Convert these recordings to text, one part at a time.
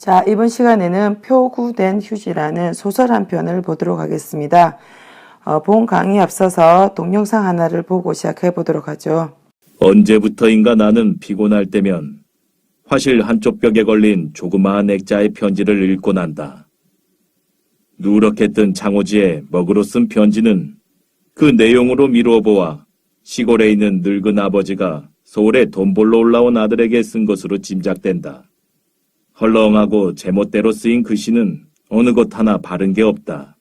자, 이번 시간에는 표구된 휴지라는 소설 한 편을 보도록 하겠습니다. 본 강의 앞서서 동영상 하나를 보고 시작해 보도록 하죠. 언제부터인가 나는 피곤할 때면 화실 한쪽 벽에 걸린 조그마한 액자의 편지를 읽고 난다. 누렇게 뜬 장호지에 먹으로 쓴 편지는 그 내용으로 미루어 보아 시골에 있는 늙은 아버지가 서울에 돈 벌러 올라온 아들에게 쓴 것으로 짐작된다. 헐렁하고 제멋대로 쓰인 글씨는 어느 것 하나 바른 게 없다.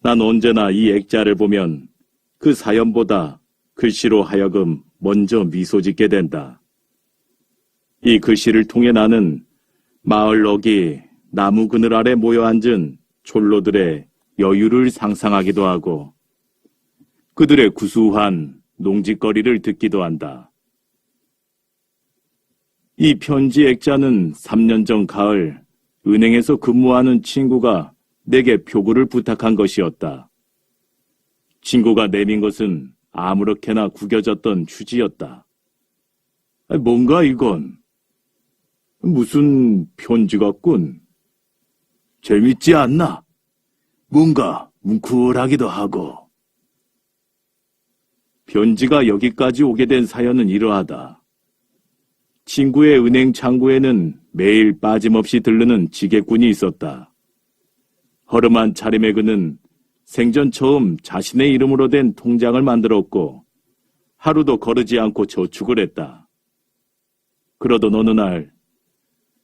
난 언제나 이 액자를 보면 그 사연보다 글씨로 하여금 먼저 미소 짓게 된다. 이 글씨를 통해 나는 마을 어귀 나무 그늘 아래 모여 앉은 촐로들의 여유를 상상하기도 하고 그들의 구수한 농짓거리를 듣기도 한다. 이 편지 액자는 3년 전 가을 은행에서 근무하는 친구가 내게 표구를 부탁한 것이었다. 친구가 내민 것은 아무렇게나 구겨졌던 휴지였다. 뭔가 이건 무슨 편지 같군. 재밌지 않나? 뭔가 뭉클하기도 하고. 편지가 여기까지 오게 된 사연은 이러하다. 친구의 은행 창구에는 매일 빠짐없이 들르는 지게꾼이 있었다. 허름한 차림의 그는 생전 처음 자신의 이름으로 된 통장을 만들었고 하루도 거르지 않고 저축을 했다. 그러던 어느 날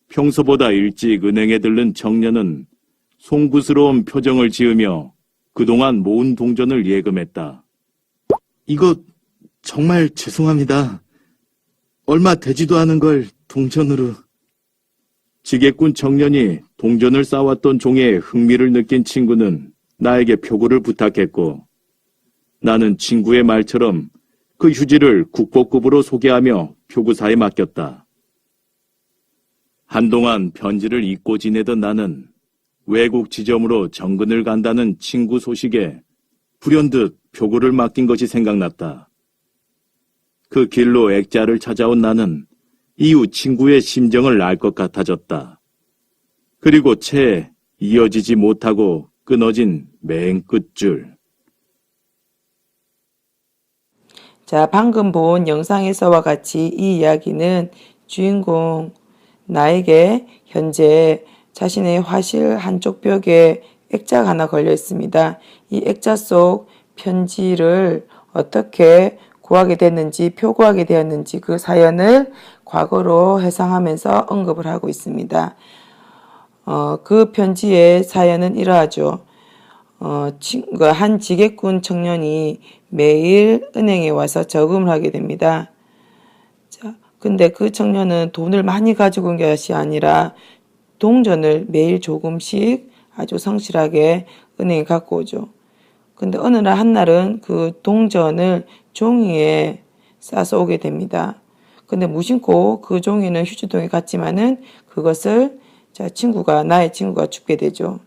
평소보다 일찍 은행에 들른 청년은 송구스러운 표정을 지으며 그동안 모은 동전을 예금했다. 이거 정말 죄송합니다. 얼마 되지도 않은 걸 동전으로. 지게꾼 청년이 동전을 쌓았던 종에 흥미를 느낀 친구는 나에게 표구를 부탁했고 나는 친구의 말처럼 그 휴지를 국보급으로 소개하며 표구사에 맡겼다. 한동안 편지를 잊고 지내던 나는 외국 지점으로 정근을 간다는 친구 소식에 불현듯 표구를 맡긴 것이 생각났다. 그 길로 액자를 찾아온 나는 이후 친구의 심정을 알 것 같아졌다. 그리고 채 이어지지 못하고 끊어진 맨 끝줄. 자, 방금 본 영상에서와 같이 이 이야기는 주인공 나에게 현재 자신의 화실 한쪽 벽에 액자가 하나 걸려 있습니다. 이 액자 속 편지를 어떻게 구하게 됐는지, 표구하게 되었는지 그 사연을 과거로 회상하면서 언급을 하고 있습니다. 그 편지의 사연은 이러하죠. 한 지게꾼 청년이 매일 은행에 와서 저금을 하게 됩니다. 자, 근데 그 청년은 돈을 많이 가지고 온 것이 아니라 동전을 매일 조금씩 아주 성실하게 은행에 갖고 오죠. 근데 어느 날 한날은 그 동전을 종이에 싸서 오게 됩니다. 근데 무심코 그 종이는 휴지통에 갔지만은 그것을 나의 친구가 줍게 되죠.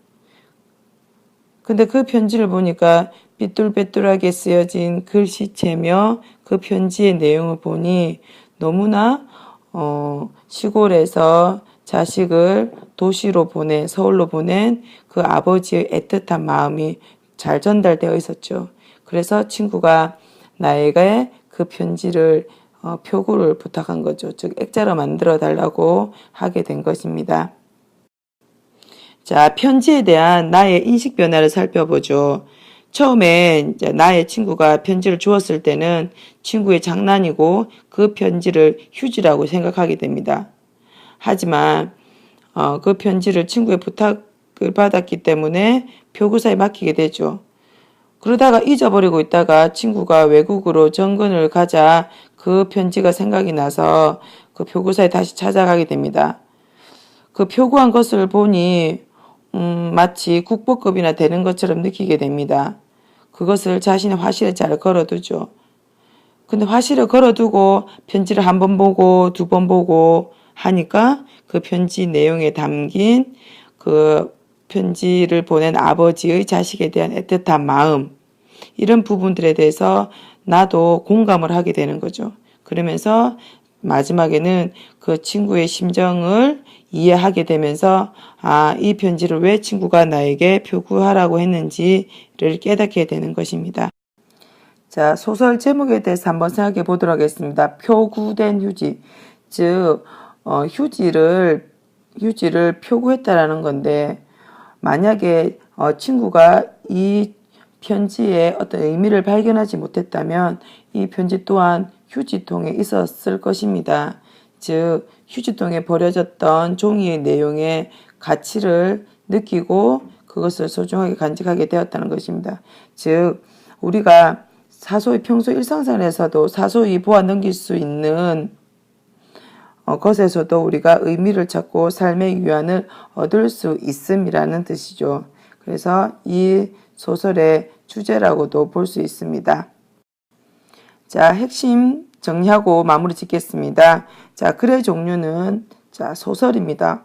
근데 그 편지를 보니까 삐뚤빼뚤하게 쓰여진 글씨체며 그 편지의 내용을 보니 너무나 시골에서 자식을 도시로 서울로 보낸 그 아버지의 애틋한 마음이 잘 전달되어 있었죠. 그래서 친구가 나에게 그 편지를 표구를 부탁한 거죠. 즉 액자로 만들어 달라고 하게 된 것입니다. 자, 편지에 대한 나의 인식 변화를 살펴보죠. 처음에 이제 나의 친구가 편지를 주었을 때는 친구의 장난이고 그 편지를 휴지라고 생각하게 됩니다. 하지만 그 편지를 친구의 부탁을 받았기 때문에 표구사에 맡기게 되죠. 그러다가 잊어버리고 있다가 친구가 외국으로 정근을 가자 그 편지가 생각이 나서 그 표구사에 다시 찾아가게 됩니다. 그 표구한 것을 보니 마치 국보급이나 되는 것처럼 느끼게 됩니다. 그것을 자신의 화실에 잘 걸어두죠. 근데 화실에 걸어두고 편지를 한 번 보고 두 번 보고 하니까 그 편지 내용에 담긴 그 편지를 보낸 아버지의 자식에 대한 애틋한 마음, 이런 부분들에 대해서 나도 공감을 하게 되는 거죠. 그러면서 마지막에는 그 친구의 심정을 이해하게 되면서 이 편지를 왜 친구가 나에게 표구하라고 했는지를 깨닫게 되는 것입니다. 자, 소설 제목에 대해서 한번 생각해 보도록 하겠습니다. 표구된 휴지. 즉, 휴지를 표구했다라는 건데, 만약에 친구가 이 편지에 어떤 의미를 발견하지 못했다면 이 편지 또한 휴지통에 있었을 것입니다. 즉, 휴지통에 버려졌던 종이의 내용의 가치를 느끼고 그것을 소중하게 간직하게 되었다는 것입니다. 즉, 우리가 사소히 평소 일상생활에서도 사소히 보아 넘길 수 있는 것에서도 우리가 의미를 찾고 삶의 위안을 얻을 수 있음이라는 뜻이죠. 그래서 이 소설의 주제라고도 볼 수 있습니다. 자, 핵심 정리하고 마무리 짓겠습니다. 자, 글의 종류는 소설입니다.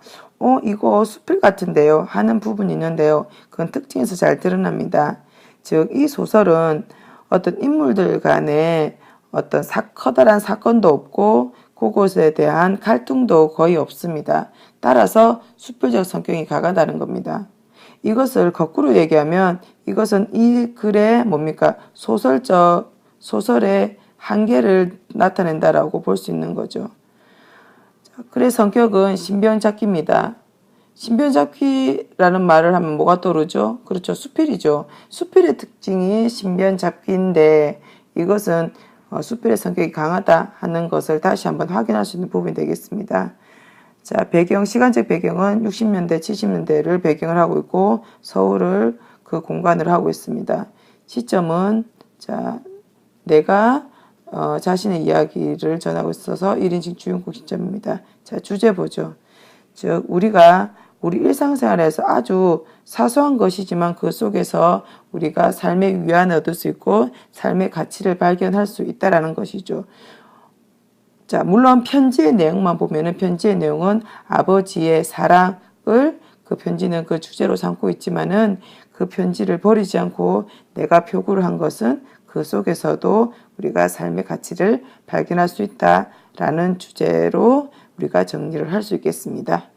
이거 수필 같은데요 하는 부분이 있는데요. 그건 특징에서 잘 드러납니다. 즉, 이 소설은 어떤 인물들 간에 어떤 커다란 사건도 없고 그것에 대한 갈등도 거의 없습니다. 따라서 수필적 성격이 강하다는 겁니다. 이것을 거꾸로 얘기하면 이것은 이 글의 소설의 한계를 나타낸다라고 볼 수 있는 거죠. 글의 성격은 신변잡기입니다. 신변잡기라는 말을 하면 뭐가 떠오르죠? 그렇죠. 수필이죠. 수필의 특징이 신변잡기인데 이것은 수필의 성격이 강하다 하는 것을 다시 한번 확인할 수 있는 부분이 되겠습니다. 자, 시간적 배경은 60년대, 70년대를 배경을 하고 있고 서울을 그 공간으로 하고 있습니다. 시점은 내가 자신의 이야기를 전하고 있어서 1인칭 주인공 시점입니다. 자, 주제 보죠. 즉, 우리 일상생활에서 아주 사소한 것이지만 그 속에서 우리가 삶의 위안을 얻을 수 있고 삶의 가치를 발견할 수 있다라는 것이죠. 자, 물론 편지의 내용만 보면은 편지의 내용은 아버지의 사랑을 그 편지는 그 주제로 삼고 있지만은 그 편지를 버리지 않고 내가 표구를 한 것은 그 속에서도 우리가 삶의 가치를 발견할 수 있다라는 주제로 우리가 정리를 할 수 있겠습니다.